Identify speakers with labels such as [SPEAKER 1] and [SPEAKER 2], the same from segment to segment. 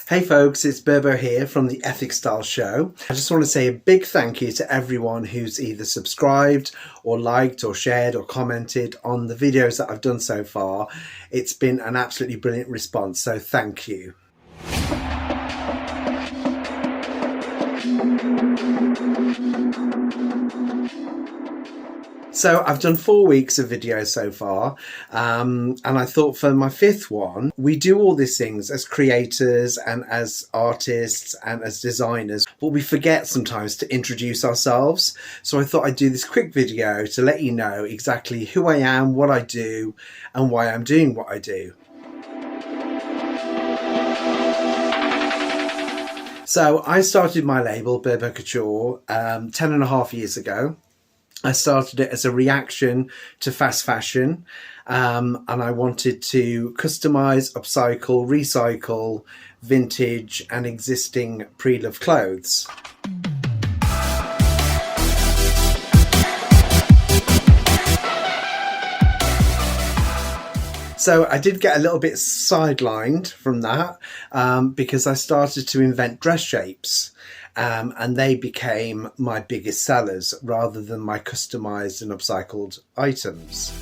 [SPEAKER 1] Hey folks, it's Burbo here from the ETHICSTYLE show. I just want to say a big thank you to everyone who's either subscribed or liked or shared or commented on the videos that I've done so far. It's been an absolutely brilliant response, so thank you. So I've done 4 weeks of videos so far, and I thought for my 5th one, we do all these things as creators and as artists and as designers, but we forget sometimes to introduce ourselves. So I thought I'd do this quick video to let you know exactly who I am, what I do, and why I'm doing what I do. So I started my label, Burbo Couture, 10.5 years ago. I started it as a reaction to fast fashion, and I wanted to customize, upcycle, recycle vintage and existing pre-loved clothes. So I did get a little bit sidelined from that because I started to invent dress shapes. And they became my biggest sellers rather than my customized and upcycled items.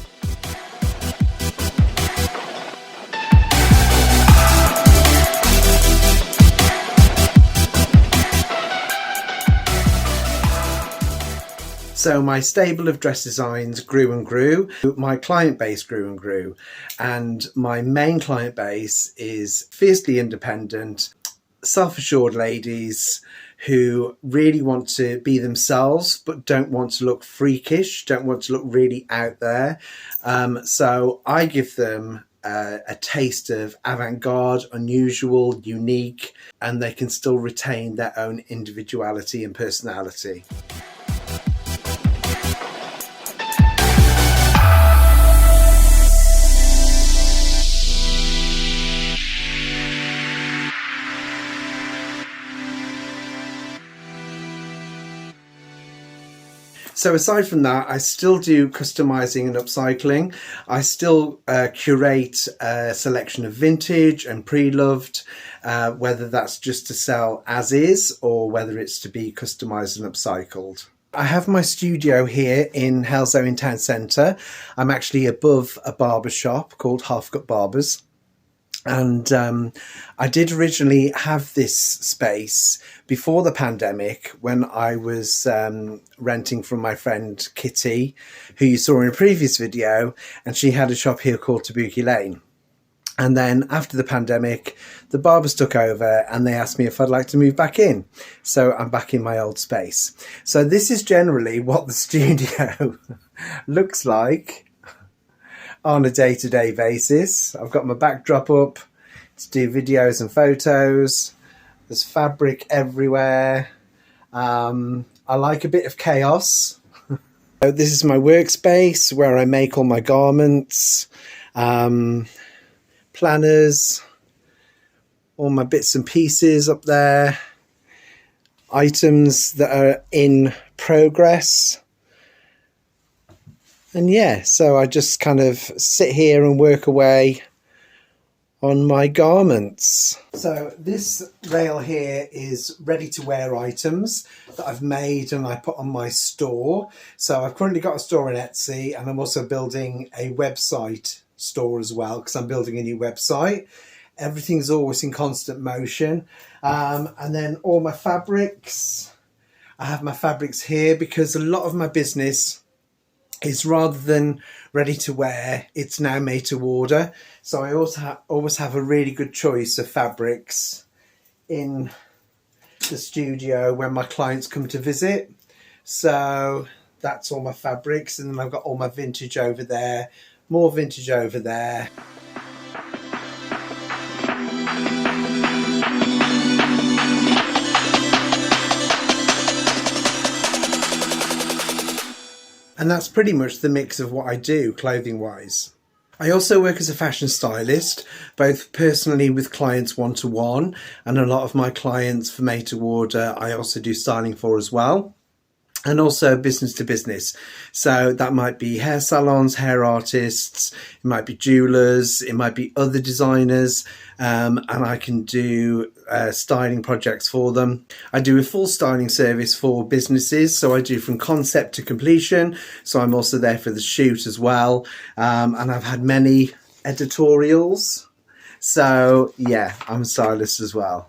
[SPEAKER 1] So my stable of dress designs grew and grew. My client base grew and grew. And my main client base is fiercely independent, self-assured ladies who really want to be themselves but don't want to look freakish, don't want to look really out there. So I give them a taste of avant-garde, unusual, unique, and they can still retain their own individuality and personality. So aside from that, I still do customizing and upcycling. I still curate a selection of vintage and pre-loved, whether that's just to sell as is or whether it's to be customized and upcycled. I have my studio here in Halesowen in Town Centre. I'm actually above a barber shop called Half Cut Barbers. And I did originally have this space before the pandemic when I was renting from my friend Kitty, who you saw in a previous video, and she had a shop here called Tabuki Lane. And then after the pandemic, the barbers took over and they asked me if I'd like to move back in. So I'm back in my old space. So this is generally what the studio looks like on a day-to-day basis. I've got my backdrop up to do videos and photos. There's fabric everywhere. I like a bit of chaos. So this is my workspace where I make all my garments, planners, all my bits and pieces up there, items that are in progress. And yeah, so I just kind of sit here and work away on my garments. So this rail here is ready to wear items that I've made and I put on my store. So I've currently got a store on Etsy, and I'm also building a website store as well because I'm building a new website. Everything's always in constant motion. And then all my fabrics. I have my fabrics here because a lot of my business is rather than ready to wear, it's now made to order. So I also always have a really good choice of fabrics in the studio when my clients come to visit. So that's all my fabrics, and then I've got all my vintage over there, more vintage over there. And that's pretty much the mix of what I do clothing wise. I also work as a fashion stylist, both personally with clients one-to-one, and a lot of my clients for made to order I also do styling for as well. and also business to business. So that might be hair salons, hair artists, it might be jewelers, it might be other designers, and I can do styling projects for them. I do a full styling service for businesses, so I do from concept to completion. So I'm also there for the shoot as well, and I've had many editorials. So yeah, I'm a stylist as well.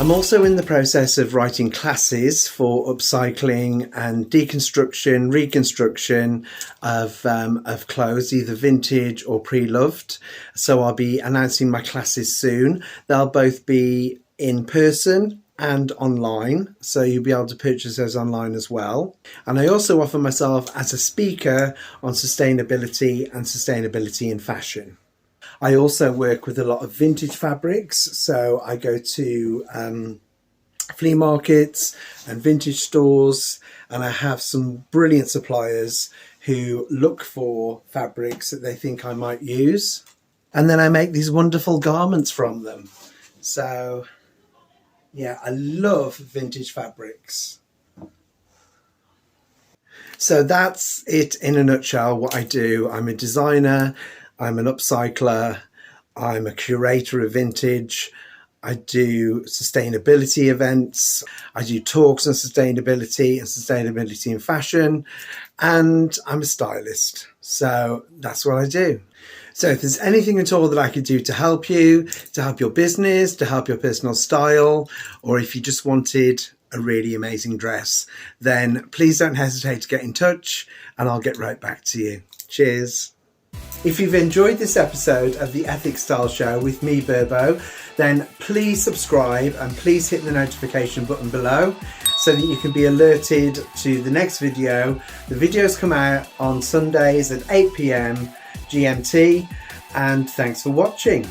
[SPEAKER 1] I'm also in the process of writing classes for upcycling and deconstruction, reconstruction of clothes, either vintage or pre-loved. So I'll be announcing my classes soon. They'll both be in person and online, so you'll be able to purchase those online as well. And I also offer myself as a speaker on sustainability and sustainability in fashion. I also work with a lot of vintage fabrics, so I go to flea markets and vintage stores, and I have some brilliant suppliers who look for fabrics that they think I might use, and then I make these wonderful garments from them. So yeah, I love vintage fabrics. So that's it in a nutshell, what I do. I'm a designer, I'm an upcycler, I'm a curator of vintage, I do sustainability events, I do talks on sustainability and sustainability in fashion, and I'm a stylist. So that's what I do. So if there's anything at all that I could do to help you, to help your business, to help your personal style, or if you just wanted a really amazing dress, then please don't hesitate to get in touch and I'll get right back to you. Cheers. If you've enjoyed this episode of the ETHICSTYLE show with me, Burbo, then please subscribe and please hit the notification button below so that you can be alerted to the next video. The videos come out on Sundays at 8 p.m. GMT, and thanks for watching.